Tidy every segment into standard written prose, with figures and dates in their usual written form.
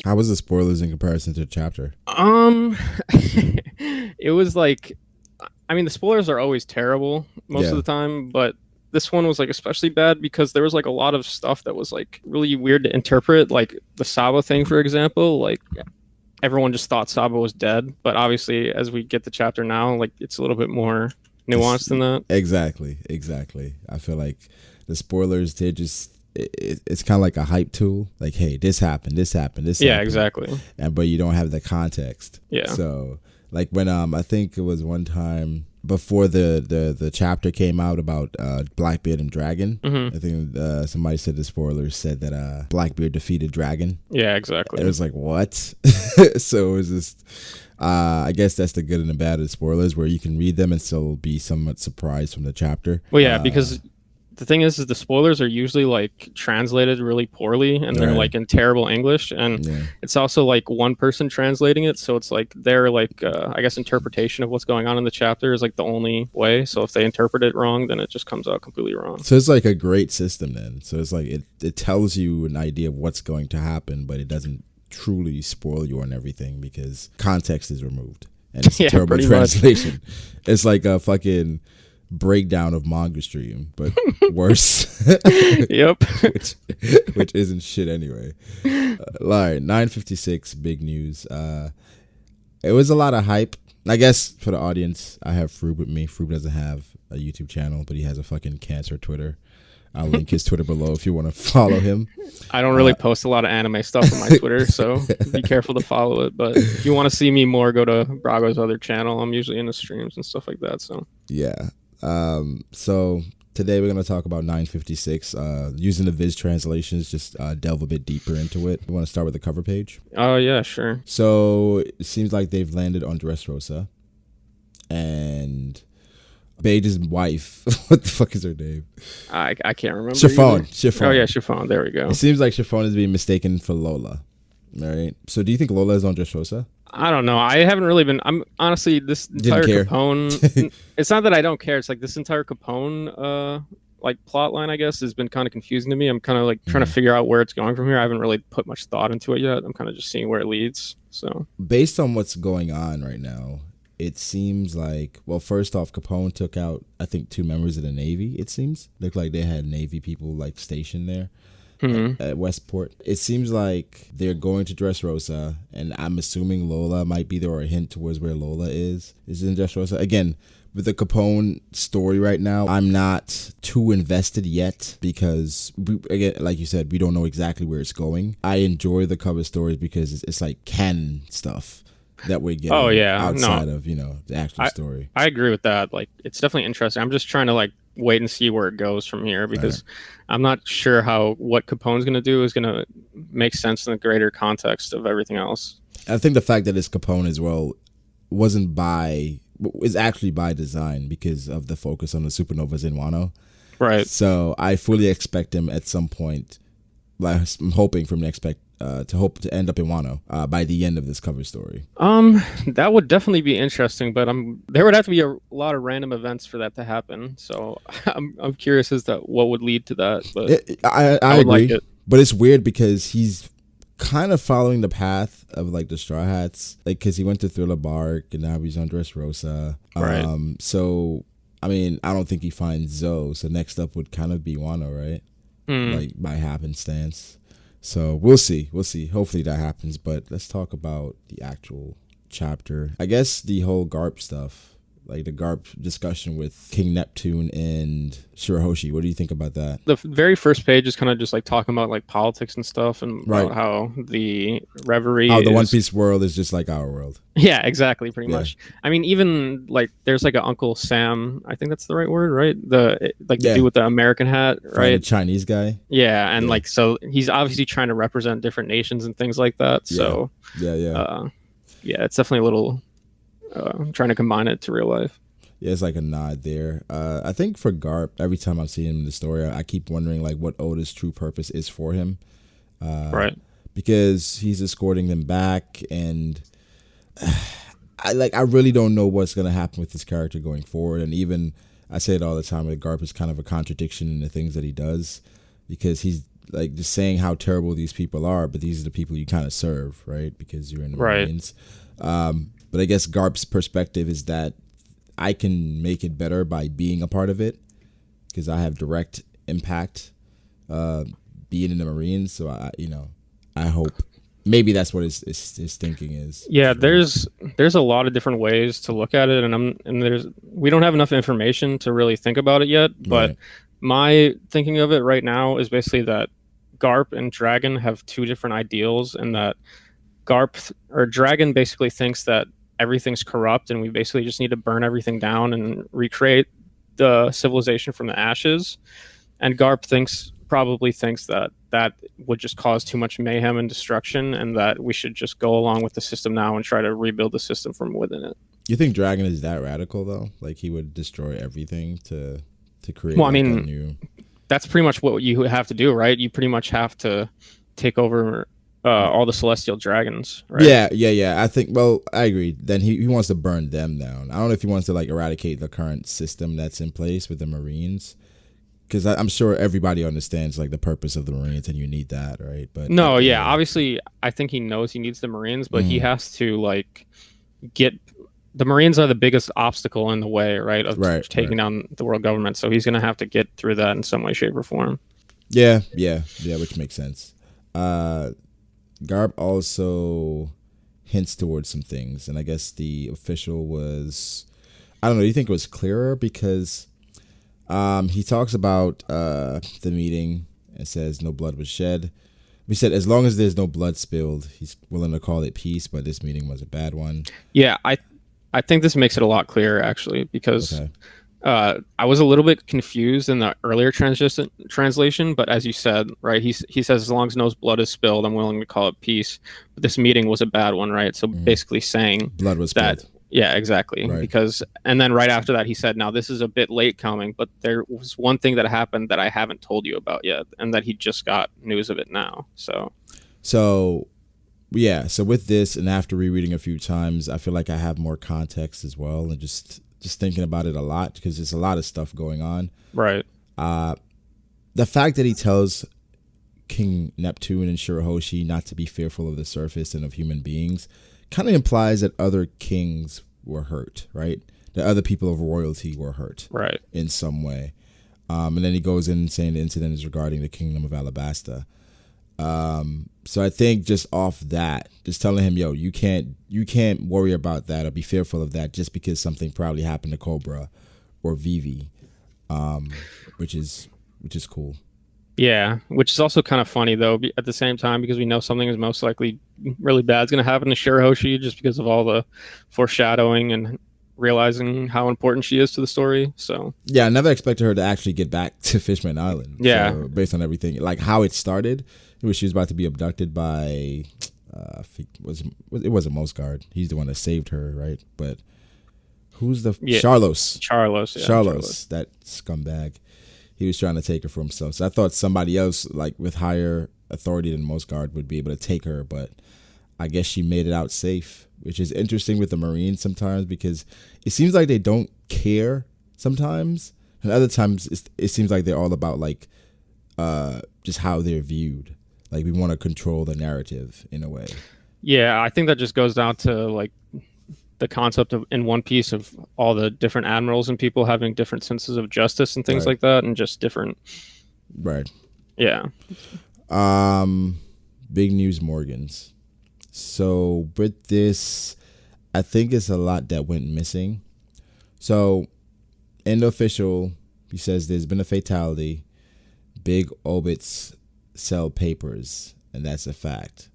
How was the spoilers in comparison to the chapter? It was like, I mean, the spoilers are always terrible most of Yeah. the time, but this one was like especially bad because there was like a lot of stuff that was like really weird to interpret, like the Saba thing, for example. Like everyone just thought Saba was dead, but obviously, as we get the chapter now, like it's a little bit more It's, nuanced than that. exactly. I feel like the spoilers, they're just, it's kind of like a hype tool. Like, hey, this happened, this Yeah, happened. exactly. And but you don't have the context. Yeah. So like when I think it was one time before the chapter came out about Blackbeard and Dragon. Mm-hmm. I think somebody said the spoilers said that Blackbeard defeated Dragon. Yeah, exactly. It was like what? So it was just. I guess that's the good and the bad of the spoilers, where you can read them and still be somewhat surprised from the chapter. Well, yeah, because the thing is the spoilers are usually like translated really poorly, and they're like in terrible English, and it's also like one person translating it, so it's like their like I guess interpretation of what's going on in the chapter is like the only way. So if they interpret it wrong, then it just comes out completely wrong. So it's like a great system then. So it's like it tells you an idea of what's going to happen, but it doesn't truly spoil you on everything because context is removed and it's a terrible translation. It's like a fucking breakdown of manga stream, but worse. Yep. which isn't shit anyway. All right, 956 big news. It was a lot of hype. I guess for the audience, I have Froob with me. Froob doesn't have a YouTube channel, but he has a fucking cancer Twitter. I'll link his Twitter below if you want to follow him. I don't really post a lot of anime stuff on my Twitter, so be careful to follow it. But if you want to see me more, go to Brago's other channel. I'm usually in the streams and stuff like that. So yeah. So today we're going to talk about 956 using the Viz translations, just delve a bit deeper into it. You want to start with the cover page? Oh, yeah, sure. So it seems like they've landed on Dressrosa and Baige's wife. What the fuck is her name? I can't remember. Chiffon. Oh, yeah, Chiffon. There we go. It seems like Chiffon is being mistaken for Lola. All right. So do you think Lola is on Dressrosa? I don't know. I haven't really been. I'm honestly this entire Capone. It's not that I don't care. It's like this entire Capone like plot line, I guess, has been kind of confusing to me. I'm kind of like trying to figure out where it's going from here. I haven't really put much thought into it yet. I'm kind of just seeing where it leads. So based on what's going on right now, it seems like, well, first off, Capone took out, I think, 2 members of the Navy, it seems. Looked like they had Navy people, like, stationed there at Westport. It seems like they're going to Dressrosa, and I'm assuming Lola might be there, or a hint towards where Lola is in Dressrosa. Again, with the Capone story right now, I'm not too invested yet because, again, like you said, we don't know exactly where it's going. I enjoy the cover stories because it's like canon stuff that we're getting outside of, the actual story. I agree with that. Like, it's definitely interesting. I'm just trying to like wait and see where it goes from here because I'm not sure what Capone's going to do is going to make sense in the greater context of everything else. I think the fact that it's Capone as well is actually by design because of the focus on the supernovas in Wano. Right. So I fully expect him at some point, like I'm hoping to end up in Wano by the end of this cover story. That would definitely be interesting, but there would have to be a lot of random events for that to happen. So I'm curious as to what would lead to that. But I agree, like it. But it's weird because he's kind of following the path of like the Straw Hats, like because he went to Thriller Bark and now he's on Dressrosa. Right. So I mean, I don't think he finds Zoe. So next up would kind of be Wano, right? Like by happenstance. So we'll see. Hopefully that happens. But let's talk about the actual chapter. I guess the whole Garp stuff, like the Garp discussion with King Neptune and Shirahoshi. What do you think about that? The very first page is kind of just like talking about like politics and stuff and about how the Reverie the One Piece world is just like our world. Yeah, exactly, pretty much. I mean, even like there's like an Uncle Sam, I think that's the right word, right? The dude with the American hat, right? The Chinese guy. Yeah, and like so he's obviously trying to represent different nations and things like that. So yeah, it's definitely a little trying to combine it to real life. Yeah, it's like a nod there. I think for Garp, every time I see him in the story, I keep wondering like what Oda's true purpose is for him. Right. Because he's escorting them back, and I really don't know what's gonna happen with this character going forward. And even I say it all the time, that Garp is kind of a contradiction in the things that he does, because he's like just saying how terrible these people are, but these are the people you kind of serve, right? Because you're in the Marines. But I guess Garp's perspective is that I can make it better by being a part of it because I have direct impact being in the Marines. So I hope maybe that's what his thinking is. Yeah, there's a lot of different ways to look at it, and we don't have enough information to really think about it yet. But my thinking of it right now is basically that Garp and Dragon have two different ideals, and that Dragon basically thinks that everything's corrupt and we basically just need to burn everything down and recreate the civilization from the ashes. And Garp probably thinks that would just cause too much mayhem and destruction, and that we should just go along with the system now and try to rebuild the system from within it. You think Dragon is that radical though? Like he would destroy everything to create? Well, I mean, that's pretty much what you have to do, right? You pretty much have to take over all the celestial dragons, right? Yeah. I think. Well, I agree. Then he wants to burn them down. I don't know if he wants to like eradicate the current system that's in place with the Marines, because I'm sure everybody understands like the purpose of the Marines, and you need that, right? But no, yeah, obviously, I think he knows he needs the Marines, but he has to like get. The Marines are the biggest obstacle in the way, right, of taking down the world government. So he's going to have to get through that in some way, shape, or form. Yeah, which makes sense. Garb also hints towards some things, and I guess the official was, I don't know, do you think it was clearer? Because he talks about the meeting and says no blood was shed. We said as long as there's no blood spilled, he's willing to call it peace, but this meeting was a bad one. Yeah, I think this makes it a lot clearer, actually, because I was a little bit confused in the earlier translation, but as you said, right, he says as long as no blood is spilled, I'm willing to call it peace. But this meeting was a bad one, right? So basically saying blood was spilled. Yeah, exactly. Right. Because, and then right after that, he said, now this is a bit late coming, but there was one thing that happened that I haven't told you about yet, and that he just got news of it now. So with this, and after rereading a few times, I feel like I have more context as well, and just thinking about it a lot, because there's a lot of stuff going on. Right. The fact that he tells King Neptune and Shirahoshi not to be fearful of the surface and of human beings kind of implies that other kings were hurt, right? That other people of royalty were hurt, right, in some way. And then he goes in saying the incident is regarding the kingdom of Alabasta. So I think just off that, just telling him, yo, you can't worry about that or be fearful of that just because something probably happened to Cobra or Vivi, which is cool. Yeah, which is also kind of funny though at the same time, because we know something is most likely really bad is going to happen to Shirahoshi just because of all the foreshadowing and realizing how important she is to the story. So yeah, I never expected her to actually get back to Fishman Island. Yeah, so, based on everything, like how it started, it was she was about to be abducted by it wasn't Mosgard. He's the one that saved her, right? But who's the Charlos, that scumbag. He was trying to take her for himself. So I thought somebody else, like with higher authority than Mosgard, would be able to take her, but I guess she made it out safe, which is interesting with the Marines sometimes, because it seems like they don't care sometimes, and other times it seems like they're all about like just how they're viewed. Like we want to control the narrative in a way. Yeah, I think that just goes down to like the concept of in One Piece of all the different admirals and people having different senses of justice and things like that, and just different. Right. Yeah. Big news, Morgans. So with this, I think it's a lot that went missing. So in the official, he says there's been a fatality. Big Obits sell papers, and that's a fact.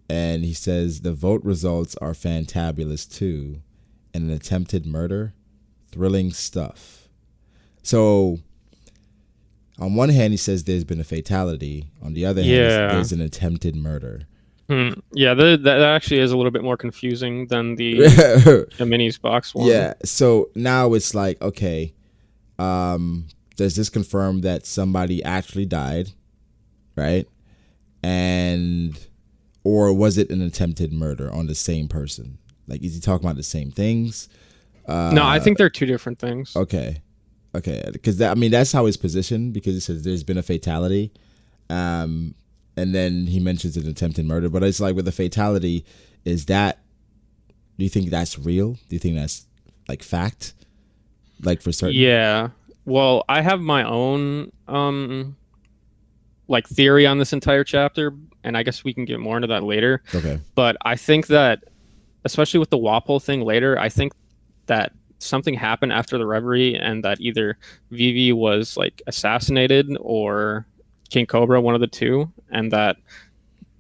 And he says the vote results are fantabulous too, and an attempted murder, thrilling stuff. So on one hand, he says there's been a fatality. On the other hand, there's an attempted murder. Yeah, that actually is a little bit more confusing than the minis box one. Yeah, so now it's like, okay, does this confirm that somebody actually died, right? Or was it an attempted murder on the same person? Like, is he talking about the same things? No, I think they're two different things. Okay, because that's how it's positioned, because it says there's been a fatality, And then he mentions an attempted murder, but it's like with the fatality, do you think that's real? Do you think that's like fact? Like for certain? Yeah. Well, I have my own like theory on this entire chapter, and I guess we can get more into that later. Okay. But I think that, especially with the Wapol thing later, I think that something happened after the Reverie, and that either Vivi was like assassinated or King Cobra, one of the two, and that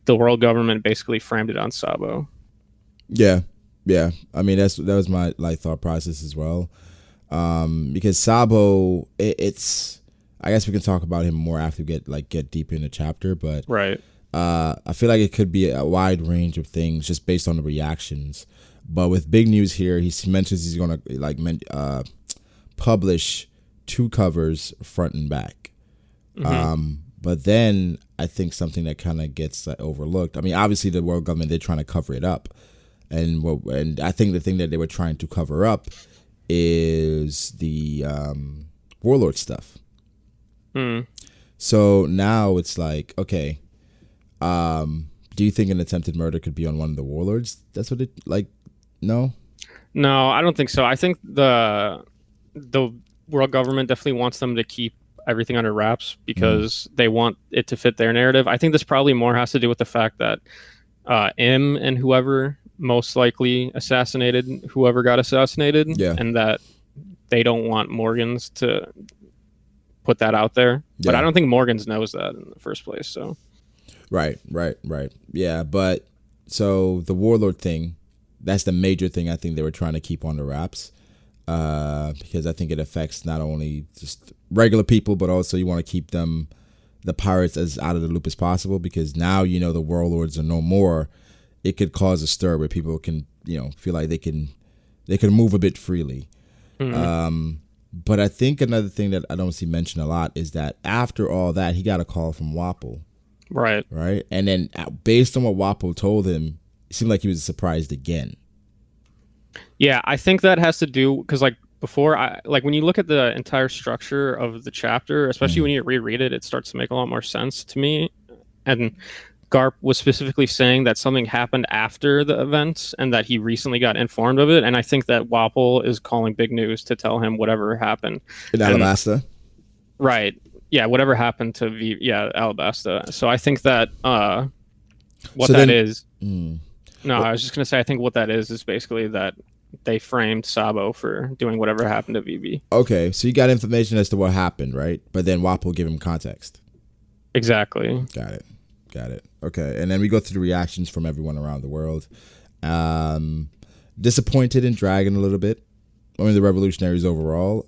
the world government basically framed it on Sabo. Yeah. I mean, that was my like thought process as well. Because Sabo, it's I guess we can talk about him more after we get deep in the chapter, but right. I feel like it could be a wide range of things just based on the reactions. But with big news here, he mentions he's gonna publish 2 covers front and back. Mm-hmm. But then I think something that kind of gets overlooked. I mean, obviously the world government, they're trying to cover it up, and I think the thing that they were trying to cover up is the Warlord stuff. Mm. So now it's like, okay, do you think an attempted murder could be on one of the Warlords? That's what it like. No, I don't think so. I think the world government definitely wants them to keep everything under wraps because they want it to fit their narrative. I think this probably more has to do with the fact that M and whoever most likely assassinated whoever got assassinated, and that they don't want Morgans to put that out there. But I don't think Morgans knows that in the first place. So right. Yeah, but so the Warlord thing, that's the major thing I think they were trying to keep on the wraps, because I think it affects not only just regular people, but also you want to keep the pirates, as out of the loop as possible, because now the Warlords are no more. It could cause a stir where people can feel like they can move a bit freely. Mm-hmm. But I think another thing that I don't see mentioned a lot is that after all that, he got a call from Wapol. Right. And then based on what Wapol told him, it seemed like he was surprised again. Yeah, I think that has to do because before, when you look at the entire structure of the chapter, especially when you reread it, it starts to make a lot more sense to me. And Garp was specifically saying that something happened after the events and that he recently got informed of it. And I think that Wapol is calling big news to tell him whatever happened. In Alabasta? Right. Yeah, whatever happened to Alabasta. So I think that what that is... No, I was just going to say, I think what that is basically that they framed Sabo for doing whatever happened to Vivi. Okay, so you got information as to what happened, right? But then Wapol give him context. Exactly. Got it. Okay, and then we go through the reactions from everyone around the world. Disappointed in Dragon a little bit. I mean, the revolutionaries overall.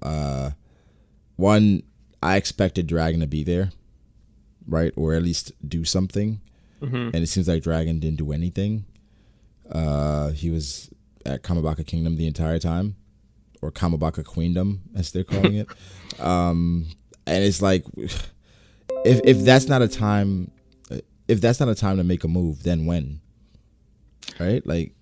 One, I expected Dragon to be there, right? Or at least do something. Mm-hmm. And it seems like Dragon didn't do anything. He was at Kamabaka Kingdom the entire time, or Kamabaka Queendom as they're calling it. And it's like, if that's not a time to make a move, then when? Right? Like,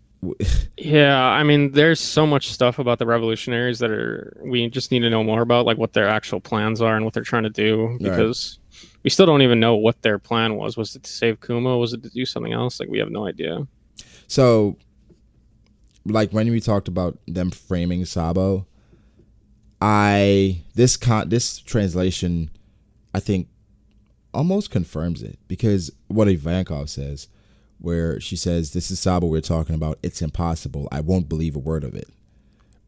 yeah, I mean, there's so much stuff about the revolutionaries that we just need to know more about, like what their actual plans are and what they're trying to do, because we still don't even know what their plan was. Was it to save Kuma? Was it to do something else? Like, we have no idea. So, like when we talked about them framing Sabo, this translation, I think, almost confirms it, because what Ivankov says, where she says, "This is Sabo we're talking about. It's impossible. I won't believe a word of it."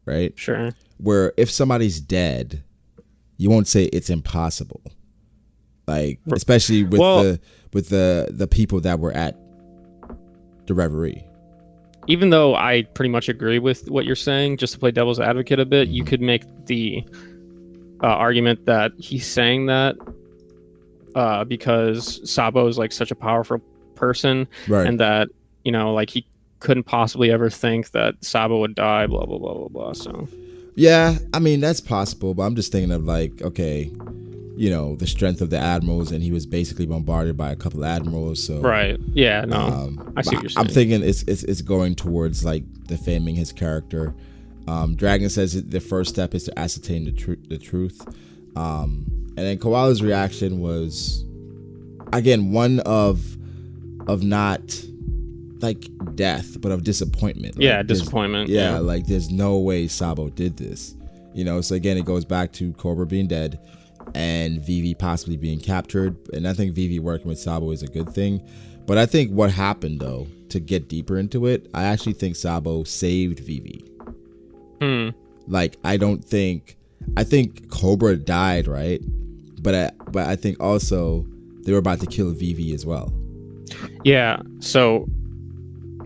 Right? Sure. Where if somebody's dead, you won't say it's impossible. Like, especially with the people that were at the Reverie. Even though I pretty much agree with what you're saying, just to play devil's advocate a bit, you could make the argument that he's saying that because Sabo is like such a powerful person, right, and that like he couldn't possibly ever think that Sabo would die, blah blah blah blah blah. So yeah, I mean that's possible, but I'm just thinking of like, okay, the strength of the admirals, and he was basically bombarded by a couple of admirals. So right, yeah, no, I see what you're saying. I'm thinking it's going towards like defaming his character. Dragon says the first step is to ascertain the truth, and then Koala's reaction was again, one of not like death, but of disappointment. Yeah, like, disappointment. Yeah, like there's no way Sabo did this. You know, so again, it goes back to Cobra being dead and Vivi possibly being captured. And I think Vivi working with Sabo is a good thing. But I think what happened, though, to get deeper into it, I actually think Sabo saved Vivi. Like, I think Cobra died, right? But I think also they were about to kill Vivi as well. Yeah, so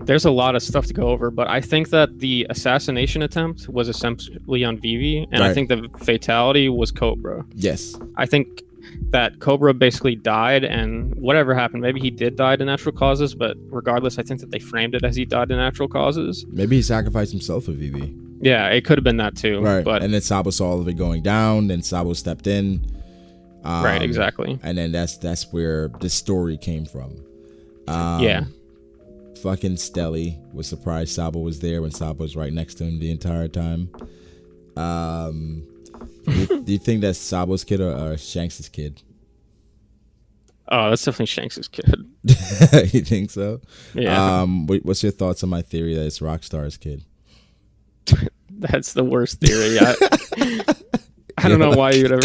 there's a lot of stuff to go over, but I think that the assassination attempt was essentially on Vivi, and I think the fatality was Cobra. Yes. I think that Cobra basically died, and whatever happened, maybe he did die to natural causes, but regardless, I think that they framed it as he died to natural causes. Maybe he sacrificed himself for Vivi. Yeah, it could have been that too. Right. But and then Sabo saw all of it going down, then Sabo stepped in. Right, exactly. And then that's where the story came from. Yeah. Fucking Stelly was surprised Sabo was there when Sabo was right next to him the entire time. Do you think that's Sabo's kid or Shanks' kid? Oh, that's definitely Shanks' kid. You think so? Yeah. What's your thoughts on my theory that it's Rockstar's kid? That's the worst theory. I don't know why you'd ever...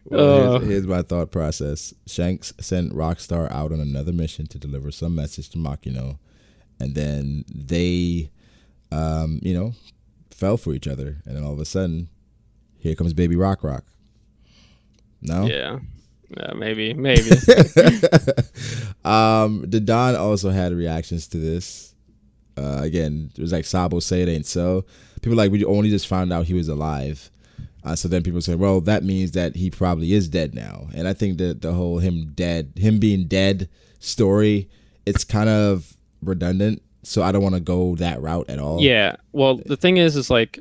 Well, here's my thought process. Shanks sent Rockstar out on another mission to deliver some message to Makino, and then they, fell for each other, and then all of a sudden, here comes Baby Rock. No? Yeah, maybe. The Don also had reactions to this. Again, it was like Sabo say it ain't so. People like, we only just found out he was alive. So then people say, well, that means that he probably is dead now. And I think that the whole him being dead story, it's kind of redundant. So I don't want to go that route at all. Yeah. Well, the thing is like,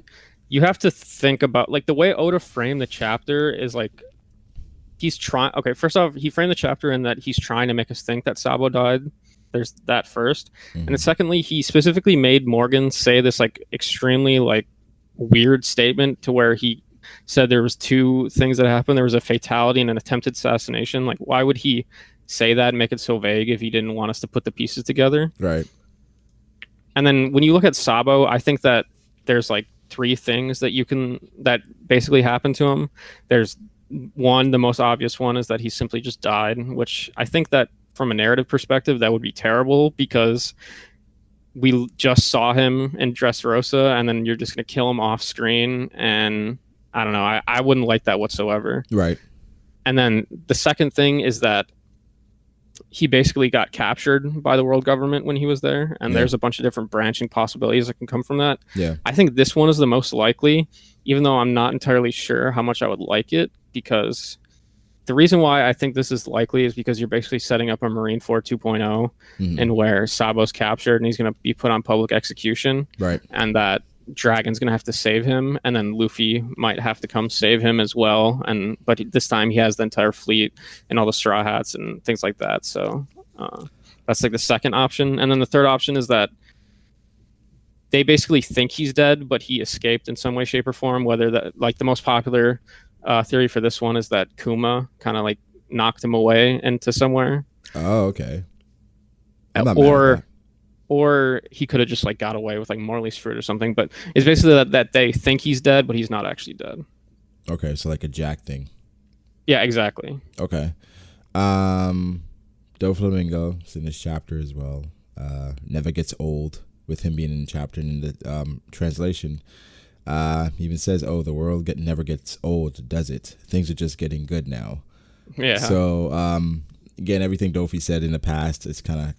you have to think about, like, the way Oda framed the chapter is like, he's trying. Okay, first off, he framed the chapter in that he's trying to make us think that Sabo died. There's that first. And then secondly, he specifically made Morgan say this like extremely like weird statement to where he said there was two things that happened. There was a fatality and an attempted assassination. Like, why would he say that and make it so vague if he didn't want us to put the pieces together? Right. And then when you look at Sabo, I think that there's like three things that basically happened to him. There's one, the most obvious one is that he simply just died, which I think that from a narrative perspective, that would be terrible because we just saw him in Dressrosa and then you're just going to kill him off screen. And I don't know. I wouldn't like that whatsoever. Right. And then the second thing is that he basically got captured by the world government when he was there. And there's a bunch of different branching possibilities that can come from that. Yeah. I think this one is the most likely, even though I'm not entirely sure how much I would like it, because the reason why I think this is likely is because you're basically setting up a Marineford 2.0 and where Sabo's captured and he's going to be put on public execution. Right. And that Dragon's going to have to save him, and then Luffy might have to come save him as well. But this time he has the entire fleet and all the Straw Hats and things like that. So that's like the second option. And then the third option is that they basically think he's dead, but he escaped in some way, shape, or form. Whether that, like, the most popular theory for this one is that Kuma kind of like knocked him away into somewhere. Oh, okay. Or he could have just like got away with like Morley's fruit or something. But it's basically that they think he's dead, but he's not actually dead. Okay, so like a Jack thing. Yeah, exactly. Okay. Doflamingo is in this chapter as well. Never gets old, with him being in the chapter and in the translation. He even says, "Oh, the world never gets old, does it? Things are just getting good now." Yeah. So again, everything Dofi said in the past is kind of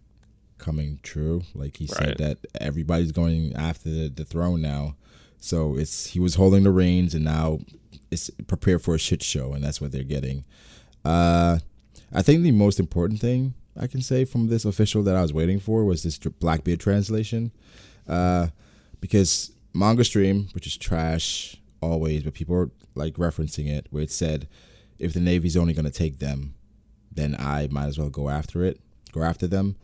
coming true. Like he said that everybody's going after the throne now. So he was holding the reins, and now it's prepared for a shit show, and that's what they're getting. I think the most important thing I can say from this official that I was waiting for was this Blackbeard translation, because Manga Stream, which is trash always, but people are like referencing it, where it said, if the Navy's only going to take them, then I might as well go after them.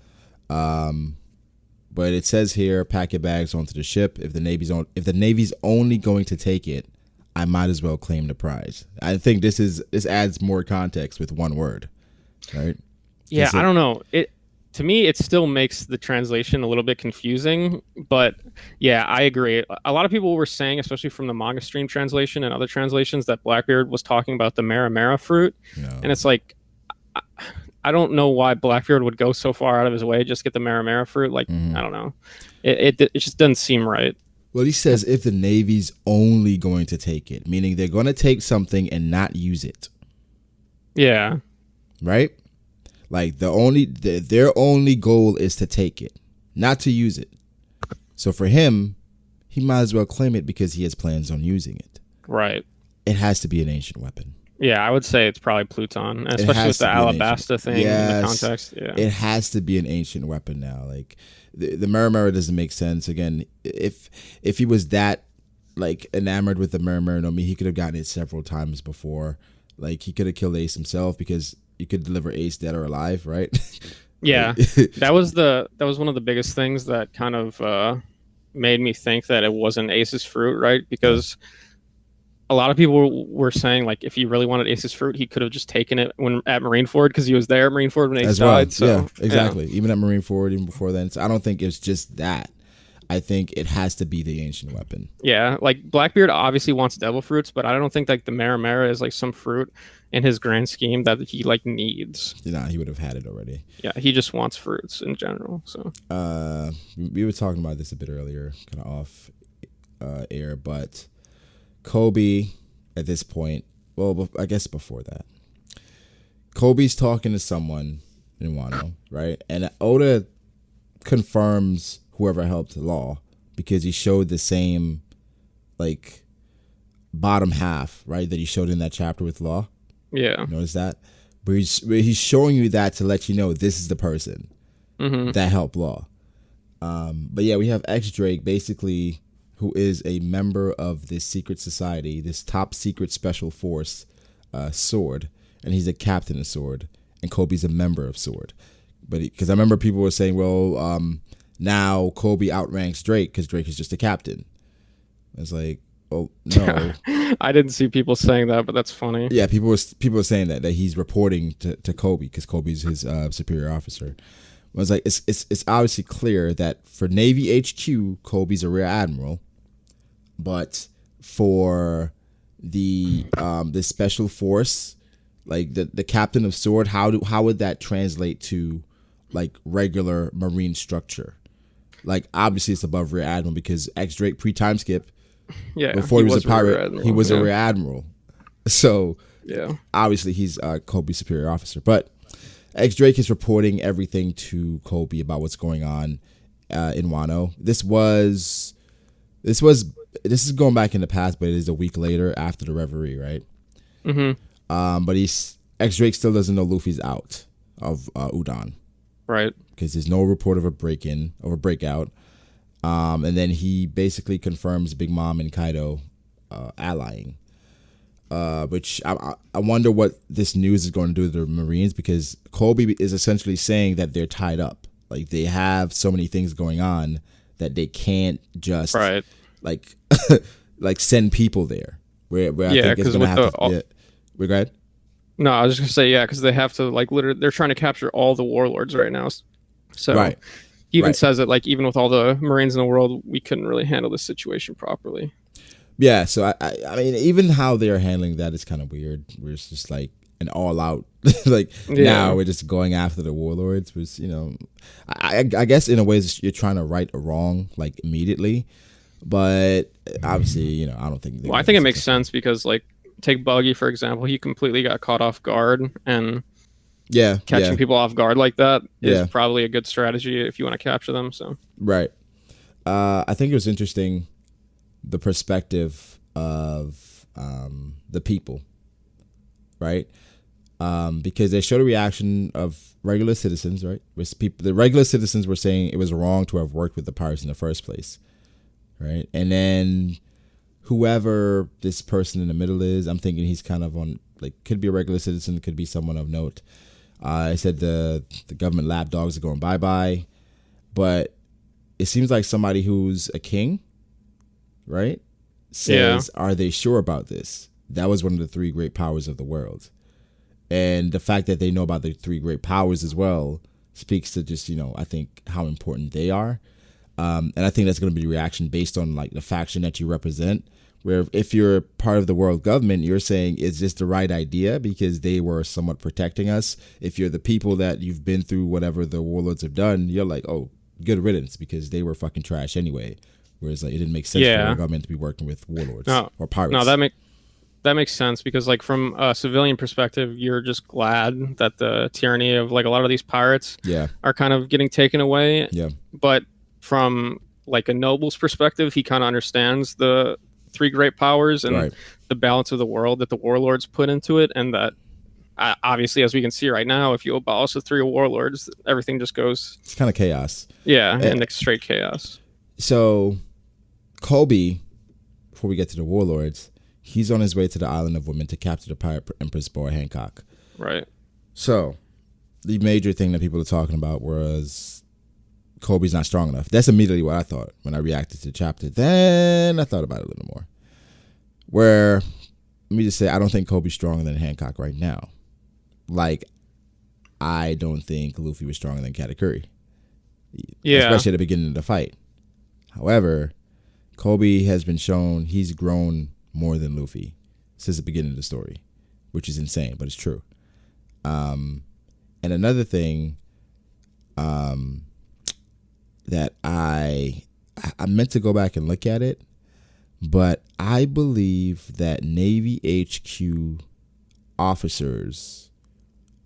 But it says here, pack your bags onto the ship. If the Navy's only going to take it, I might as well claim the prize. I think this adds more context with one word. right? Yeah, I don't know. To me, it still makes the translation a little bit confusing, but yeah, I agree. A lot of people were saying, especially from the manga stream translation and other translations, that Blackbeard was talking about the Maramara fruit, and it's like, I don't know why Blackbeard would go so far out of his way just to get the Maramara fruit. Like, I don't know, it just doesn't seem right. Well, he says if the Navy's only going to take it, meaning they're going to take something and not use it. Yeah. Right? Like their only goal is to take it, not to use it. So for him, he might as well claim it because he has plans on using it. Right. It has to be an ancient weapon. Yeah, I would say it's probably Pluton, especially with the Alabasta thing in the context. Yeah. It has to be an ancient weapon now. Like the Maramara doesn't make sense. Again, if he was that like enamored with the Maramara no Mi, he could have gotten it several times before. Like he could have killed Ace himself because you could deliver Ace dead or alive, right? Yeah, that was one of the biggest things that kind of made me think that it wasn't Ace's fruit, right? Because a lot of people were saying like if he really wanted Ace's fruit, he could have just taken it at Marineford because he was there at Marineford when Ace died. So, yeah, exactly. Yeah. Even at Marineford, even before then. So I don't think it's just that. I think it has to be the ancient weapon. Yeah, like Blackbeard obviously wants devil fruits, but I don't think like the Maramara is like some fruit in his grand scheme that he like needs. Nah, he would have had it already. Yeah, he just wants fruits in general. So we were talking about this a bit earlier, kind of off air, but Kobe at this point, well, I guess before that, Kobe's talking to someone in Wano, right? And Oda confirms whoever helped Law because he showed the same like bottom half, right, that he showed in that chapter with Law. Yeah. Notice that? But he's showing you that to let you know this is the person that helped Law. But yeah, we have X Drake basically, who is a member of this secret society, this top secret special force, Sword, and he's a captain of Sword, and Kobe's a member of Sword. But because I remember people were saying, well, now Kobe outranks Drake because Drake is just a captain. It's like, oh no. I didn't see people saying that, but that's funny. Yeah, people were saying that he's reporting to Kobe because Kobe's his superior officer. I was like, it's obviously clear that for Navy HQ, Kobe's a rear admiral, but for the special force, like the captain of Sword, how would that translate to like regular Marine structure? Like obviously it's above rear admiral because X Drake pre-time skip, before he was a pirate, he was a rear admiral. So yeah, obviously he's Kobe's superior officer. But X Drake is reporting everything to Kobe about what's going on in Wano. This is going back in the past, but it is a week later after the reverie, right? But X Drake still doesn't know Luffy's out of Udon. Right. Because there's no report of a breakout. And then he basically confirms Big Mom and Kaido allying. Which I wonder what this news is going to do to the Marines, because Kobe is essentially saying that they're tied up. Like they have so many things going on that they can't just like like send people there. Where I think it's going to have to. We're good. No, I was just gonna say because they have to like literally they're trying to capture all the warlords right now. So he even says it like even with all the Marines in the world, we couldn't really handle this situation properly. Yeah, so I mean, even how they're handling that is kind of weird. Where it's just like an all out like now we're just going after the warlords. Was I guess in a way you're trying to right a wrong like immediately, but obviously I don't think. Well, I think it makes sense because like. Take Buggy for example, he completely got caught off guard, and catching people off guard like that is probably a good strategy if you want to capture them. So I think it was interesting the perspective of the people, right? Because they showed a reaction of regular citizens, right? The regular citizens were saying it was wrong to have worked with the pirates in the first place, right? And then whoever this person in the middle is, I'm thinking he's kind of on, like, could be a regular citizen, could be someone of note. I said the government lapdogs are going bye-bye, but it seems like somebody who's a king, right, says, are they sure about this? That was one of the three great powers of the world. And the fact that they know about the three great powers as well speaks to just, I think how important they are. And I think that's going to be the reaction based on like the faction that you represent. Where if you're part of the world government, you're saying, is this the right idea? Because they were somewhat protecting us. If you're the people that you've been through whatever the warlords have done, you're like, oh, good riddance, because they were fucking trash anyway. Whereas like it didn't make sense for the government to be working with warlords or pirates. No, that makes sense, because like from a civilian perspective, you're just glad that the tyranny of like a lot of these pirates are kind of getting taken away. Yeah. But from like a noble's perspective, he kind of understands the three great powers and the balance of the world that the warlords put into it, and that obviously, as we can see right now, if you abolish the three warlords, everything just goes, it's kind of chaos. And like straight chaos. So Kobe, before we get to the warlords, he's on his way to the Island of Women to capture the pirate Empress Boa Hancock. Right. So the major thing that people are talking about was Kobe's not strong enough. That's immediately what I thought when I reacted to the chapter. Then I thought about it a little more. Where, let me just say, I don't think Kobe's stronger than Hancock right now. Like, I don't think Luffy was stronger than Katakuri. Yeah. Especially at the beginning of the fight. However, Kobe has been shown he's grown more than Luffy since the beginning of the story, which is insane, but it's true. And another thing, that I meant to go back and look at it, but I believe that Navy HQ officers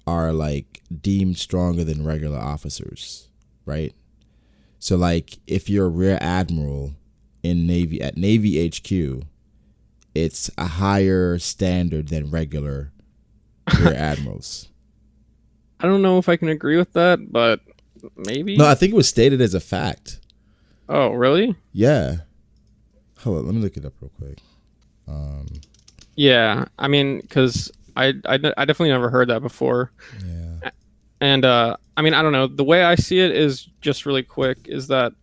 are like deemed stronger than regular officers, right? So like if you're a rear admiral in Navy at Navy HQ, it's a higher standard than regular rear admirals. I don't know if I can agree with that, but maybe. No, I think it was stated as a fact. Oh, really? Yeah. Hold on, let me look it up real quick. Yeah, I mean, because I definitely never heard that before. Yeah. And I mean, I don't know. The way I see it is just really quick is that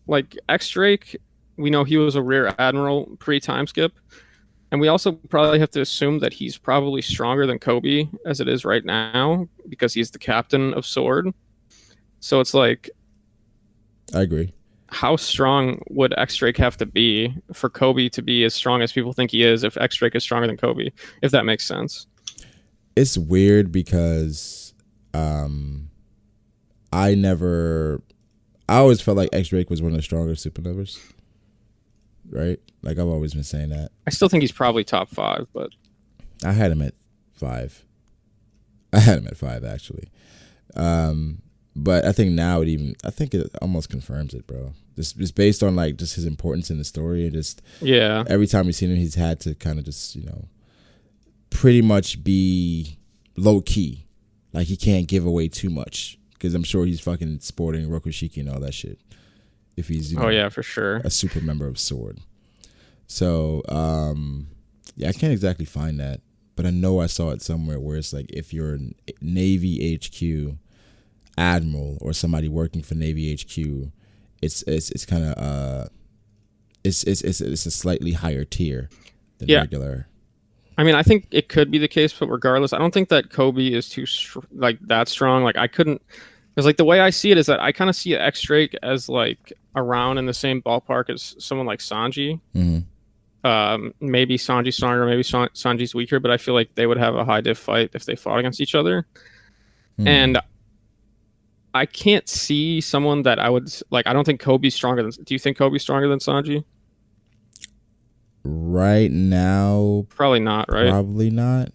like X-Drake, we know he was a rear admiral pre-time skip. And we also probably have to assume that he's probably stronger than Kobe as it is right now because he's the captain of Sword. So it's like, I agree. How strong would X-Drake have to be for Kobe to be as strong as people think he is if X-Drake is stronger than Kobe, if that makes sense? It's weird because I always felt like X-Drake was one of the stronger supernovas. Right? Like I've always been saying that. I still think he's probably top 5, but I had him at 5. I had him at 5 actually. But I think now it almost confirms it, bro. Just based on like just his importance in the story and just every time we've seen him, he's had to kind of just pretty much be low key, like he can't give away too much because I'm sure he's fucking sporting Rokushiki and all that shit. If he's for sure a super member of Sword. So I can't exactly find that, but I know I saw it somewhere where it's like if you're a Navy HQ admiral or somebody working for Navy HQ, it's kind of it's a slightly higher tier than regular. I mean, I think it could be the case, but regardless, I don't think that Kobe is too that strong. Like I couldn't. Because like the way I see it is that I kind of see X-Drake as like around in the same ballpark as someone like Sanji. Mm-hmm. Maybe Sanji's stronger, maybe Sanji's weaker, but I feel like they would have a high diff fight if they fought against each other. Mm. And I can't see someone that I would like. I don't think Kobe's stronger than. Do you think Kobe's stronger than Sanji? Right now, probably not. Right? Probably not.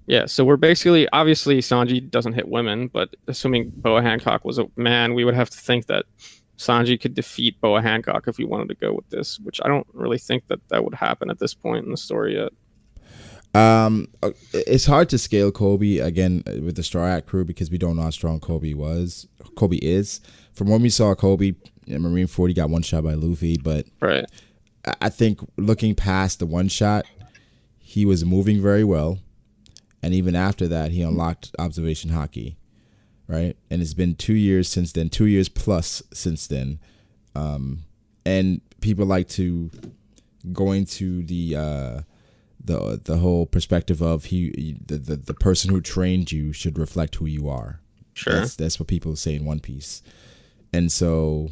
Yeah, so we're basically, obviously Sanji doesn't hit women, but assuming Boa Hancock was a man, we would have to think that Sanji could defeat Boa Hancock if we wanted to go with this, which I don't really think that would happen at this point in the story yet. It's hard to scale Kobe again with the Straw Hat crew because we don't know how strong Kobe is. From when we saw Kobe in Marineford, he got one shot by Luffy, but right. I think looking past the one shot, he was moving very well. And even after that, he unlocked observation haki, right? And it's been 2 years since then, 2 years plus since then. And people like to go into the the whole perspective of the person who trained you should reflect who you are. Sure. That's what people say in One Piece. And so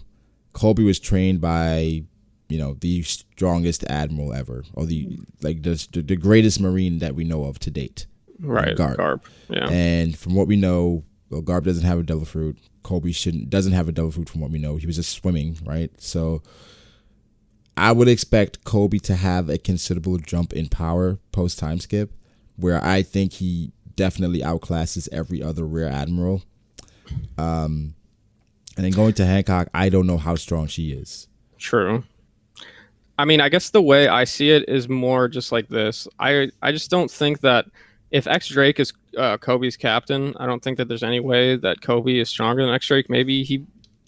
Kobe was trained by, the strongest admiral ever, or the greatest marine that we know of to date. Right. Garp. Yeah. And from what we know, Garp doesn't have a devil fruit. Kobe doesn't have a devil fruit from what we know. He was just swimming, right? So I would expect Kobe to have a considerable jump in power post time skip, where I think he definitely outclasses every other rear admiral. And then going to Hancock, I don't know how strong she is. True. I mean, I guess the way I see it is more just like this. I just don't think that if X Drake is Kobe's captain, I don't think that there's any way that Kobe is stronger than X Drake. Maybe he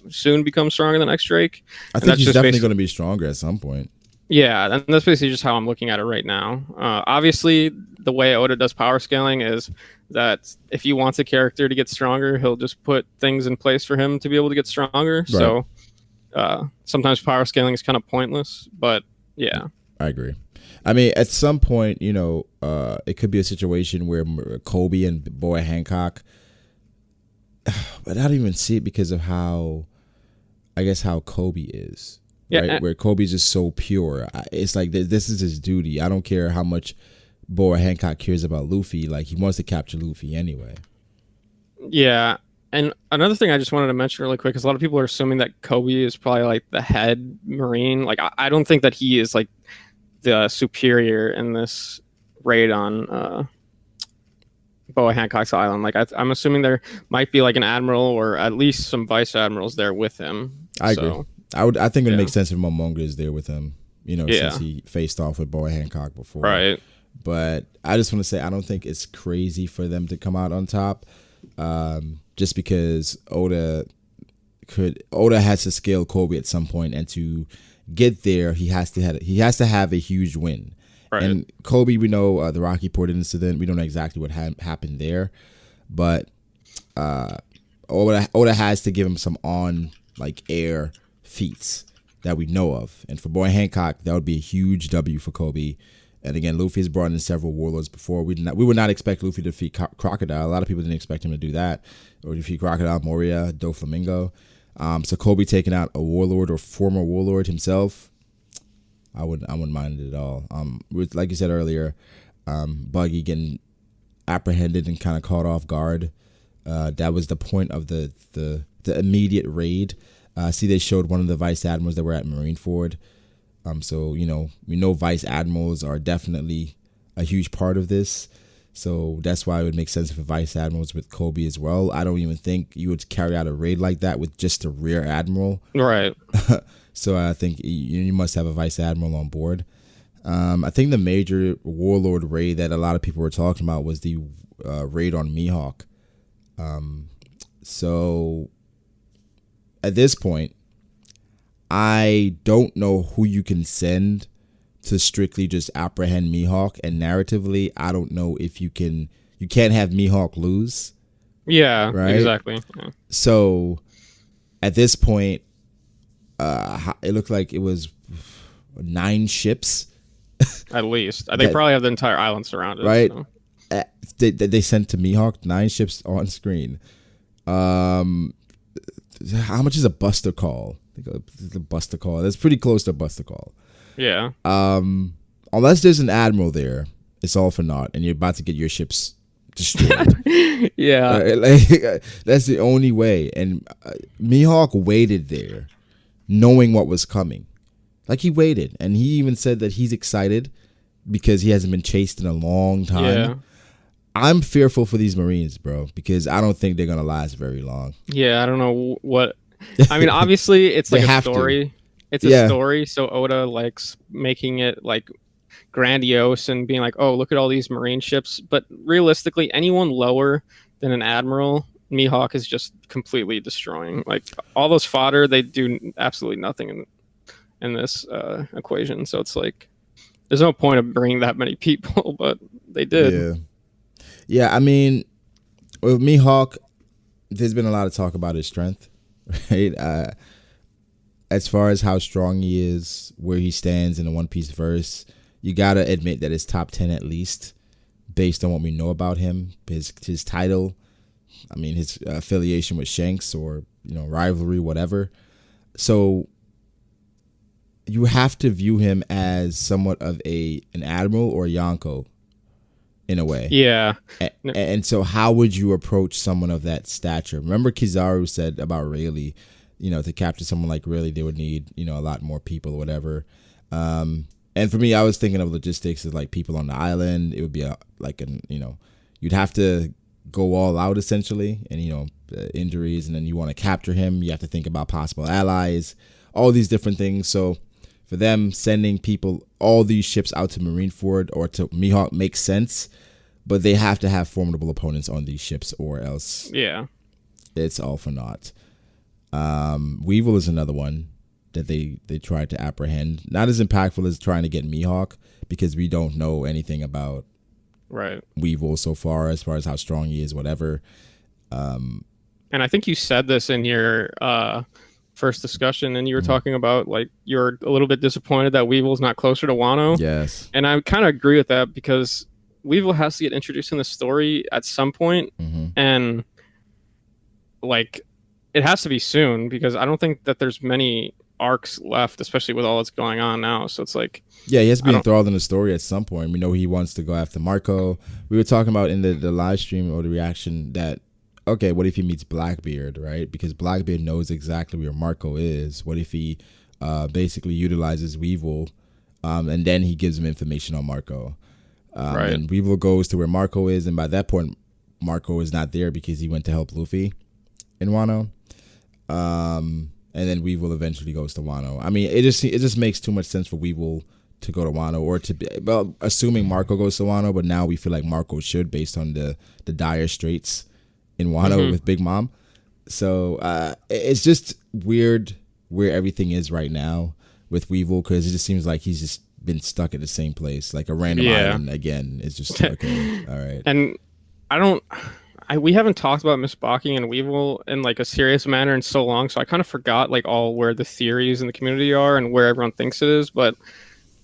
soon becomes stronger than X Drake. I think he's definitely going to be stronger at some point. Yeah, and that's basically just how I'm looking at it right now. Obviously, the way Oda does power scaling is that if he wants a character to get stronger, he'll just put things in place for him to be able to get stronger. Right. So sometimes power scaling is kind of pointless, but yeah. I agree. I mean, at some point, it could be a situation where Kobe and Boy Hancock, but I don't even see it because of how Kobe is. Yeah, right? Where Kobe's just so pure. It's like this is his duty. I don't care how much Boa Hancock cares about Luffy. Like, he wants to capture Luffy anyway. Yeah, and another thing I just wanted to mention really quick is a lot of people are assuming that Kobe is probably like the head Marine. Like, I don't think that he is like the superior in this raid on Boa Hancock's island. Like, I'm assuming there might be like an admiral or at least some vice admirals there with him. I agree. I think it would make sense if Momonga is there with him, since he faced off with Boy Hancock before. Right. But I just want to say I don't think it's crazy for them to come out on top, just because Oda has to scale Kobe at some point, and to get there he has to have a huge win. Right. And Kobe, we know the Rocky Port incident. We don't know exactly what happened there, but Oda has to give him some air feats that we know of. And for Boy Hancock, that would be a huge W for Kobe. And again, Luffy has brought in several warlords before. We would not expect Luffy to defeat Crocodile. A lot of people didn't expect him to do that, or defeat Crocodile, Moria, Doflamingo. So Kobe taking out a warlord or former warlord himself, I wouldn't mind it at all. With, like you said earlier, Buggy getting apprehended and kind of caught off guard. That was the point of the immediate raid. See, they showed one of the vice admirals that were at Marineford. So, we know vice admirals are definitely a huge part of this. So that's why it would make sense if a vice admiral's with Kobe as well. I don't even think you would carry out a raid like that with just a rear admiral. Right. So I think you must have a vice admiral on board. I think the major warlord raid that a lot of people were talking about was the raid on Mihawk. So at this point, I don't know who you can send to strictly just apprehend Mihawk, and narratively, I don't know if you can't have Mihawk lose. Yeah, right? Exactly. Yeah. So at this point, it looked like it was 9 ships. At least. They probably have the entire island surrounded. Right. So. They sent to Mihawk 9 ships on screen. How much is a Buster Call? The Buster Call. That's pretty close to a Buster Call. Yeah. Unless there's an admiral there, it's all for naught, and you're about to get your ships destroyed. Yeah. That's the only way. And Mihawk waited there, knowing what was coming. Like, he waited, and he even said that he's excited because he hasn't been chased in a long time. Yeah. I'm fearful for these Marines, bro, because I don't think they're gonna last very long. Yeah, I don't know what. I mean, obviously, it's like a story. It's a story, so Oda likes making it like grandiose and being like, "Oh, look at all these Marine ships." But realistically, anyone lower than an admiral, Mihawk is just completely destroying. Like, all those fodder, they do absolutely nothing in this equation. So it's like, there's no point of bringing that many people, but they did. Yeah. I mean, with Mihawk, there's been a lot of talk about his strength, right? As far as how strong he is, where he stands in the One Piece verse, you gotta admit that it's top 10 at least, based on what we know about him, his title. I mean, his affiliation with Shanks, or rivalry, whatever. So you have to view him as somewhat of an admiral or a Yonko, in a way. Yeah. And so how would you approach someone of that stature? Remember Kizaru said about Rayleigh, to capture someone like Rayleigh, they would need, a lot more people or whatever. And for me, I was thinking of logistics as like people on the island. It would be you'd have to go all out essentially, and injuries, and then you want to capture him. You have to think about possible allies, all these different things. So for them, sending people, all these ships out to Marineford or to Mihawk makes sense, but they have to have formidable opponents on these ships, or else it's all for naught. Weevil is another one that they tried to apprehend. Not as impactful as trying to get Mihawk, because we don't know anything about Weevil so far as how strong he is, whatever. And I think you said this in your first discussion, and you were talking about like you're a little bit disappointed that Weevil's not closer to Wano. Yes. And I kind of agree with that, because Weevil has to get introduced in the story at some point, and like it has to be soon, because I don't think that there's many arcs left, especially with all that's going on now. So it's like, he has to be enthralled in the story at some point. We know he wants to go after Marco. We were talking about in the live stream or the reaction that, okay, what if he meets Blackbeard, right? Because Blackbeard knows exactly where Marco is. What if he basically utilizes Weevil, and then he gives him information on Marco, and Weevil goes to where Marco is, and by that point Marco is not there because he went to help Luffy in Wano. And then Weevil eventually goes to Wano. I mean, it just makes too much sense for Weevil to go to Wano, or to be, well, assuming Marco goes to Wano, but now we feel like Marco should, based on the dire straits in Wano with Big Mom. So it's just weird where everything is right now with Weevil, because it just seems like he's just been stuck at the same place, like a random island again. It's just okay, all right. And we haven't talked about Mihawk and Weevil in like a serious manner in so long, so I kind of forgot like all where the theories in the community are and where everyone thinks it is. But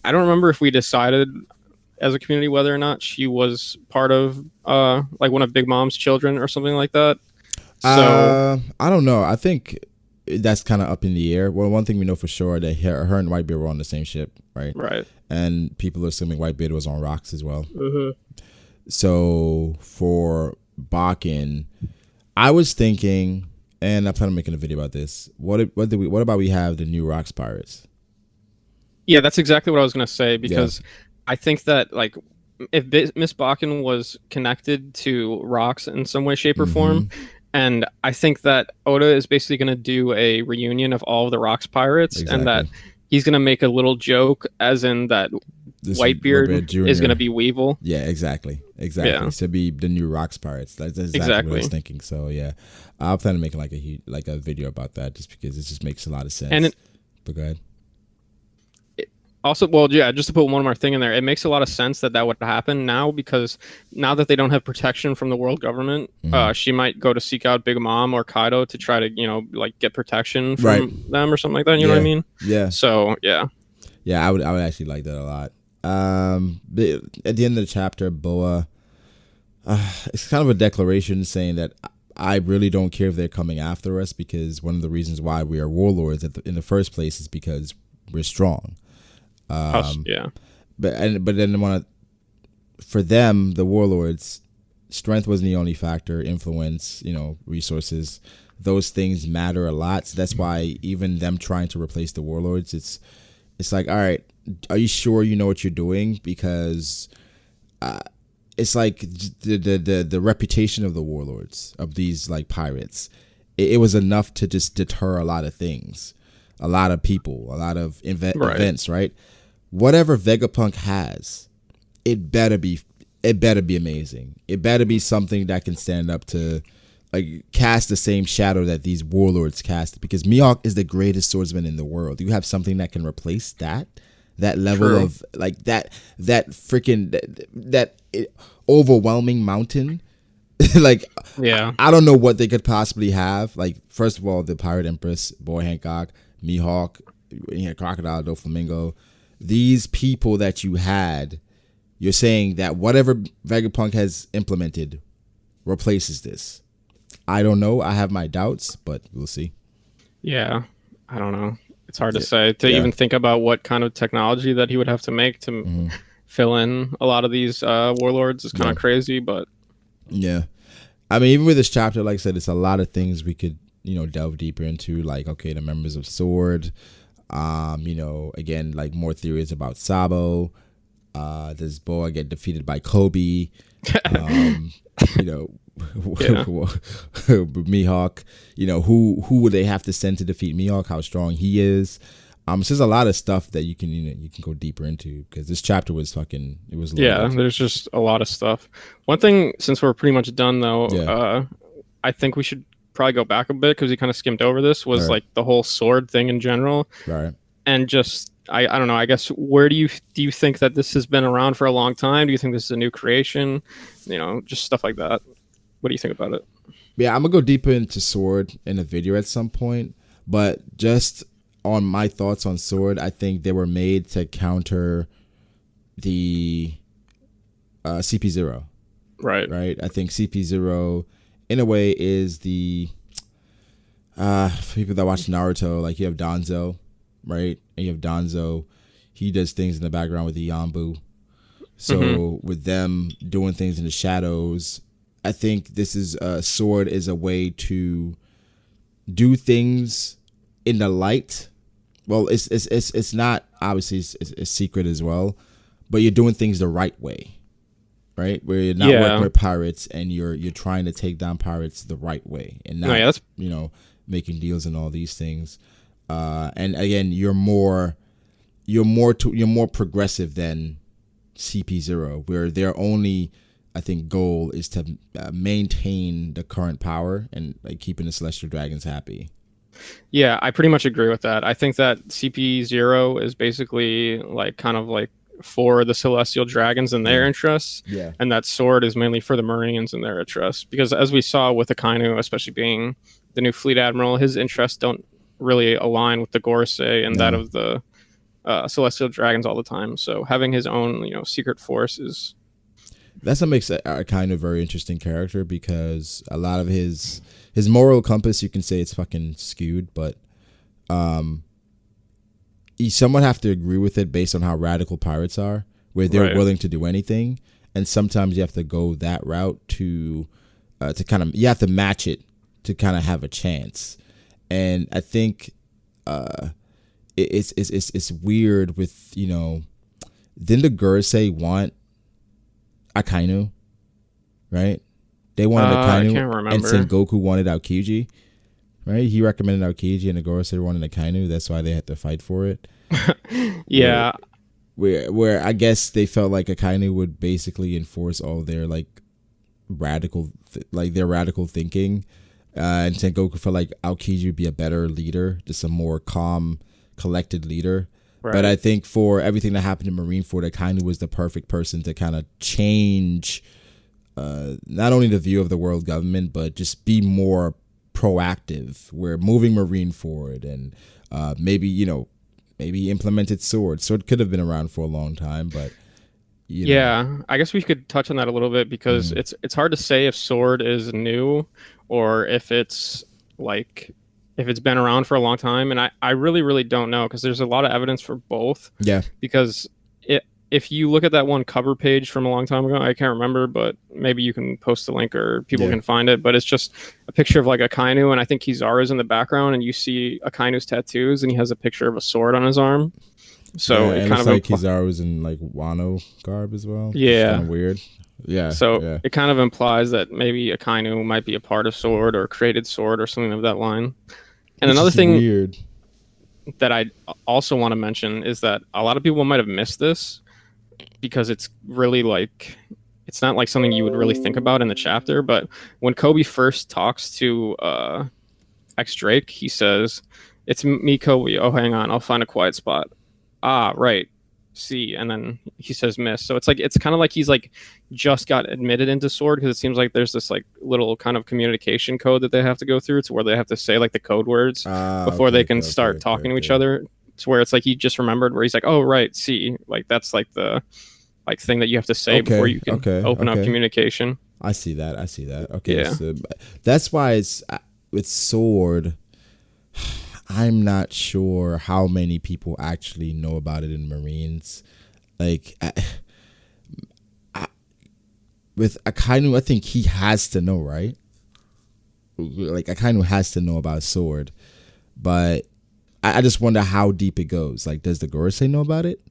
I don't remember if we decided as a community whether or not she was part of like one of Big Mom's children or something like that. So I don't know. I think that's kind of up in the air. Well, one thing we know for sure, that her and Whitebeard were on the same ship, right? Right. And people are assuming Whitebeard was on rocks as well. So for Bakken, I was thinking, and I plan on making a video about this. What about we have the new Rocks Pirates? Yeah, that's exactly what I was gonna say, because I think that like if Miss Bakken was connected to Rocks in some way, shape, or form, and I think that Oda is basically gonna do a reunion of all of the Rocks Pirates, and that he's gonna make a little joke, as in that Whitebeard is going to be Weevil. Yeah, exactly. Yeah. To be the new Rocks Pirates. That's exactly what I was thinking. So yeah, I'll plan on making like a video about that, just because it just makes a lot of sense. But go ahead. Also, well, yeah, just to put one more thing in there, it makes a lot of sense that would happen now, because now that they don't have protection from the world government, she might go to seek out Big Mom or Kaido to try to, like get protection from them or something like that. You know what I mean? Yeah. So yeah. Yeah, I would actually like that a lot. At the end of the chapter, Boa, it's kind of a declaration saying that I really don't care if they're coming after us, because one of the reasons why we are warlords in the first place is because we're strong. But then for them, the warlords, strength wasn't the only factor. Influence, resources, those things matter a lot. So that's why even them trying to replace the warlords, it's like, all right, are you sure you know what you're doing? Because it's like the reputation of the warlords, of these like pirates, it was enough to just deter a lot of things, a lot of people, a lot of events, right? Whatever Vegapunk has, it better be amazing. It better be something that can stand up to, like, cast the same shadow that these warlords cast, because Mihawk is the greatest swordsman in the world. You have something that can replace that level of like that overwhelming mountain. Like, I don't know what they could possibly have. Like, first of all, the Pirate Empress, Boy Hancock, Mihawk, Crocodile, Doflamingo, these people that you had, you're saying that whatever Vegapunk has implemented replaces this. I don't know. I have my doubts, but we'll see. Yeah, I don't know. It's hard to say. To even think about what kind of technology that he would have to make to fill in a lot of these warlords is kind of crazy, but... Yeah. I mean, even with this chapter, like I said, it's a lot of things we could, delve deeper into, like, okay, the members of Sword, again, like more theories about Sabo. Does Boa get defeated by Kobe? Mihawk, who would they have to send to defeat Mihawk? How strong he is? So there's a lot of stuff that you can go deeper into, because this chapter was fucking. It was there's just a lot of stuff. One thing, since we're pretty much done though, I think we should probably go back a bit, because we kind of skimmed over this. Was like the whole sword thing in general, right? And just I don't know. I guess where do you think that this has been around for a long time? Do you think this is a new creation? Just stuff like that. What do you think about it? Yeah, I'm gonna go deeper into Sword in a video at some point, but just on my thoughts on Sword, I think they were made to counter the CP0. Right. I think CP0, in a way, is the for people that watch Naruto, like you have Danzo, right? And you have Danzo, he does things in the background with the Yambu. So with them doing things in the shadows, I think this is Sword is a way to do things in the light. Well, it's not, obviously it's secret as well, but you're doing things the right way, right? Where you're not working with pirates, and you're trying to take down pirates the right way, and not making deals and all these things. And again, you're more progressive than CP0, where their only, I think, goal is to maintain the current power and like keeping the Celestial Dragons happy. Yeah, I pretty much agree with that. I think that CP0 is basically like kind of like for the Celestial Dragons and their interests, and that Sword is mainly for the Marines and their interests. Because as we saw with Akainu, especially being the new fleet admiral, his interests don't really align with the Gorosei and that of the Celestial Dragons all the time. So having his own, secret force is... That's what makes a kind of very interesting character, because a lot of his moral compass, you can say it's fucking skewed, but you somewhat have to agree with it based on how radical pirates are, where they're willing to do anything, and sometimes you have to go that route to kind of, you have to match it to kind of have a chance. And I think it's weird with, didn't the Gorosei want Akainu, right? They wanted Akainu, and Sengoku wanted Aokiji, right? He recommended Aokiji, and the Gorosei wanted Akainu. That's why they had to fight for it. Yeah. Where I guess they felt like Akainu would basically enforce all their like radical thinking, and Sengoku felt like Aokiji would be a better leader, just a more calm, collected leader. Right. But I think for everything that happened in Marineford, Akainu was the perfect person to kind of change not only the view of the world government, but just be more proactive. We're moving Marineford, and maybe implemented Sword. Sword could have been around for a long time, but I guess we could touch on that a little bit, because it's hard to say if Sword is new or if it's like, if it's been around for a long time. And I really, really don't know, because there's a lot of evidence for both. Yeah. Because if you look at that one cover page from a long time ago, I can't remember, but maybe you can post the link or people can find it. But it's just a picture of like Akainu, and I think Kizaru's in the background, and you see Akainu's tattoos, and he has a picture of a sword on his arm. So it kind of like Kizaru's in like Wano garb as well. Yeah. It's kind of weird. Yeah. So it kind of implies that maybe Akainu might be a part of Sword or created Sword or something of that line. And another thing that I also want to mention is that a lot of people might have missed this, because it's really like, it's not like something you would really think about in the chapter. But when Kobe first talks to X Drake, he says, "It's me, Kobe. Oh, hang on, I'll find a quiet spot. Ah, right. See." And then he says miss. So it's like, it's kind of like he's like just got admitted into Sword, because it seems like there's this like little kind of communication code that they have to go through, to where they have to say like the code words before they can start talking to each other. to where it's like he just remembered where he's like, oh right, see, like that's like the like thing that you have to say before you can open up communication. I see that. Okay, Yeah. so that's why it's with sword. I'm not sure how many people actually know about it in Marines. Like, with Akainu, I think he has to know, right? Like, Akainu has to know about sword, but I just wonder how deep it goes. Like, does the Gorosei know about it?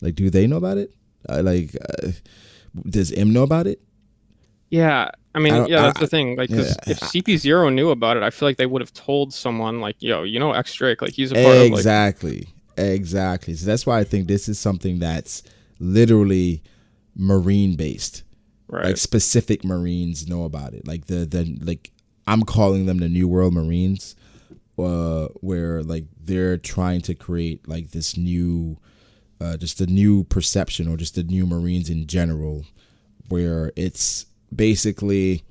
Like, do they know about it? Does M know about it? Yeah, I mean, that's the thing. Like, because if CP0 knew about it, I feel like they would have told someone, like, yo, you know, X Drake, like, he's a part of, like... Exactly. So that's why I think this is something that's literally Marine based. Right. Like, specific Marines know about it. Like, like, I'm calling them the New World Marines, where, like, they're trying to create, like, this new... just a new perception, or just the new Marines in general, where it's basically,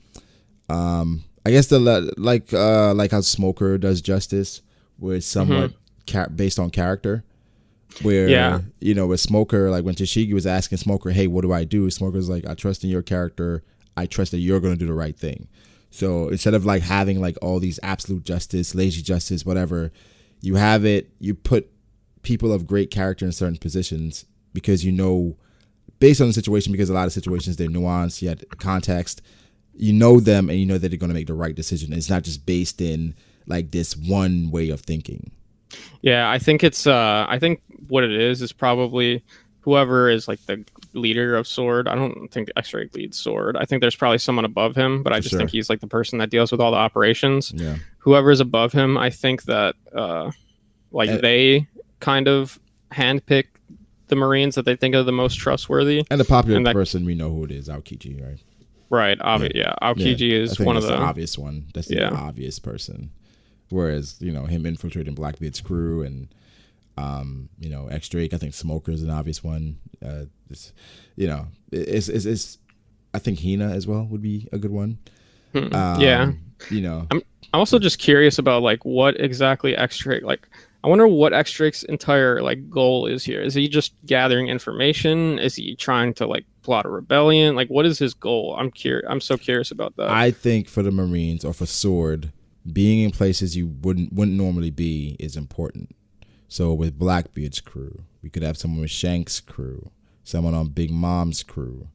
I guess like how Smoker does Justice, where it's somewhat based on character. Where you know, with Smoker, like when Tashigi was asking Smoker, "Hey, what do I do?" Smoker's like, "I trust in your character. I trust that you're going to do the right thing." So instead of like having like all these absolute justice, lazy justice, whatever, you have it. You put people of great character in certain positions because you know, based on the situation, because a lot of situations they're nuanced, you had context, you know them, and you know that they're going to make the right decision. It's not just based in like this one way of thinking. Yeah, I think it's I think what it is probably whoever is like the leader of Sword. I don't think X-Ray leads Sword. I think there's probably someone above him, but I just think he's like the person that deals with all the operations. Yeah. Whoever's above him, I think that they kind of handpick the Marines that they think are the most trustworthy. And the popular person, we know who it is, Aokiji, right? Right, Aokiji is one of the obvious one. That's the obvious person. Whereas, you know, him infiltrating Blackbeard's crew and, you know, X Drake, I think Smoker is an obvious one. It's I think Hina as well would be a good one. You know, I'm also just curious about like what exactly X Drake, like, I wonder what X Drake's entire like goal is here. Is he just gathering information? Is he trying to like plot a rebellion? Like, what is his goal? I'm so curious about that. I think for the Marines or for Sword, being in places you wouldn't normally be is important. So with Blackbeard's crew, we could have someone with Shank's crew, someone on Big Mom's crew,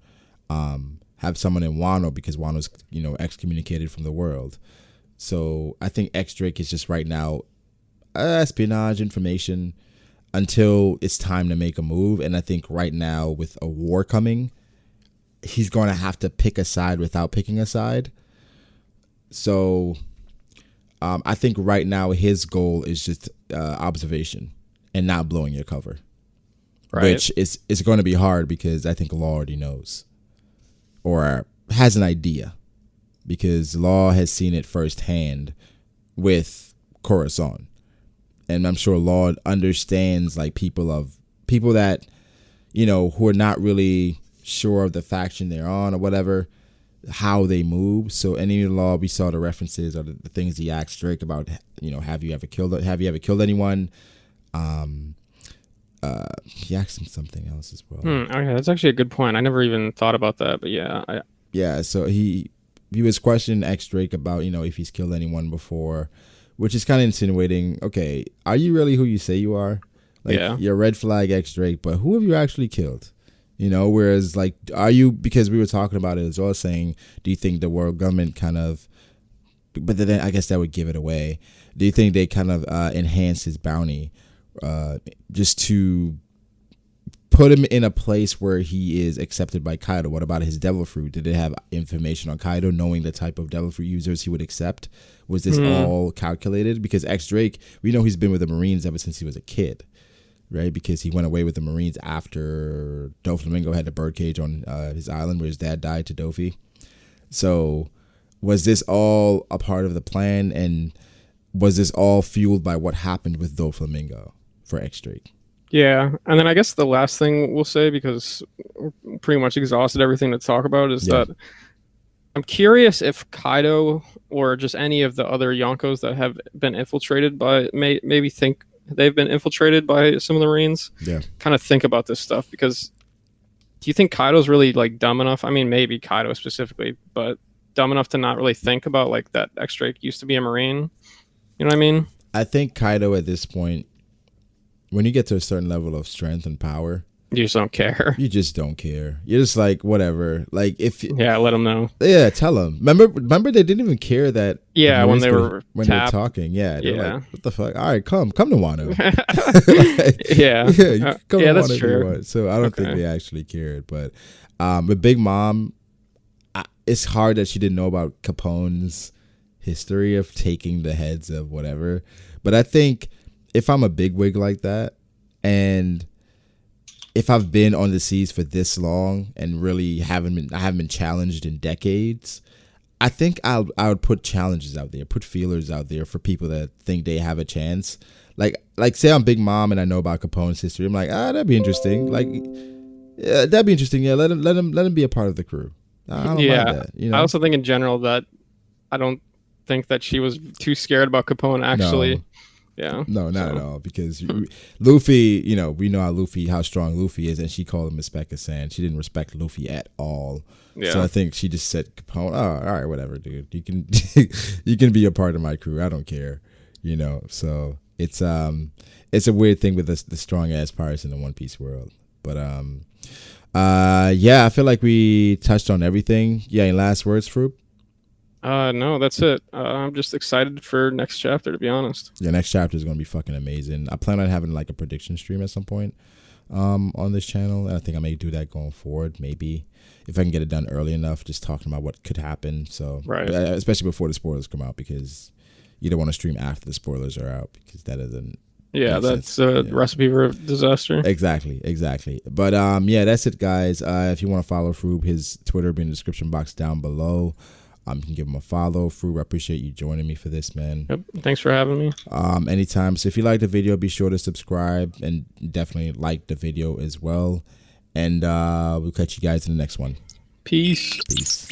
have someone in Wano because Wano's, you know, excommunicated from the world. So I think X Drake is just right now espionage information until it's time to make a move. And I think right now with a war coming, he's going to have to pick a side without picking a side. So I think right now his goal is just observation and not blowing your cover, which is going to be hard because I think Law already knows or has an idea because Law has seen it firsthand with Coruscant. And I'm sure Law understands like people that, you know, who are not really sure of the faction they're on or whatever, how they move. So any Law, we saw the references or the things he asked Drake about, you know, have you ever killed anyone? He asked him something else as well. Okay, that's actually a good point. I never even thought about that, but so he was questioning X Drake about, you know, if he's killed anyone before, which is kind of insinuating, okay, are you really who you say you are? Like, you're red flag X Drake, but who have you actually killed? You know, whereas, like, are you, because we were talking about it as well, saying, do you think the world government kind of, but then I guess that would give it away. Do you think they kind of enhance his bounty just to put him in a place where he is accepted by Kaido? What about his devil fruit? Did it have information on Kaido, knowing the type of devil fruit users he would accept? Was this all calculated? Because X Drake, we know he's been with the Marines ever since he was a kid, right? Because he went away with the Marines after Doflamingo had the birdcage on his island where his dad died to Dofi. So was this all a part of the plan? And was this all fueled by what happened with Doflamingo for X Drake? Yeah, and then I guess the last thing we'll say, because we're pretty much exhausted everything to talk about, is that I'm curious if Kaido or just any of the other Yonkos that have been infiltrated by maybe think they've been infiltrated by some of the Marines, kind of think about this stuff. Because do you think Kaido's really like dumb enough? I mean, maybe Kaido specifically, but dumb enough to not really think about like that X-Drake used to be a Marine? You know what I mean? I think Kaido at this point, when you get to a certain level of strength and power, you just don't care. You just don't care. You're just like, whatever. Like if let them know. Yeah, tell them. Remember they didn't even care that. Yeah, when they were talking. Yeah, they're like, what the fuck? All right, come to Wano. Come to that's Wano true. So I don't think they actually cared. But with Big Mom, it's hard that she didn't know about Capone's history of taking the heads of whatever. But I think if I'm a bigwig like that, and if I've been on the seas for this long and really I haven't been challenged in decades, I think I would put challenges out there, put feelers out there for people that think they have a chance. Like say I'm Big Mom and I know about Capone's history. I'm like, that'd be interesting. Like, yeah, that'd be interesting. Yeah, let him be a part of the crew. I don't mind that. You know? I also think in general that I don't think that she was too scared about Capone actually. No. Yeah. No, not at all. Because Luffy, we know how strong Luffy is, and she called him Mispeka-san. She didn't respect Luffy at all. Yeah. So I think she just said, Capone, oh, all right, whatever, dude. You can you can be a part of my crew. I don't care. So it's a weird thing with the strong ass pirates in the One Piece world. But I feel like we touched on everything. Yeah, any last words, Froob? No, that's it. I'm just excited for next chapter, to be honest. Yeah, next chapter is going to be fucking amazing. I plan on having like a prediction stream at some point on this channel. And I think I may do that going forward, maybe. If I can get it done early enough, just talking about what could happen. So, right. Especially before the spoilers come out, because you don't want to stream after the spoilers are out, because that doesn't. Yeah, that's a recipe for disaster. Exactly. But that's it, guys. If you want to follow Froob, his Twitter will be in the description box down below. You can give him a follow. Froob, I appreciate you joining me for this, man. Yep. Thanks for having me. Anytime. So if you like the video, be sure to subscribe and definitely like the video as well. And we'll catch you guys in the next one. Peace.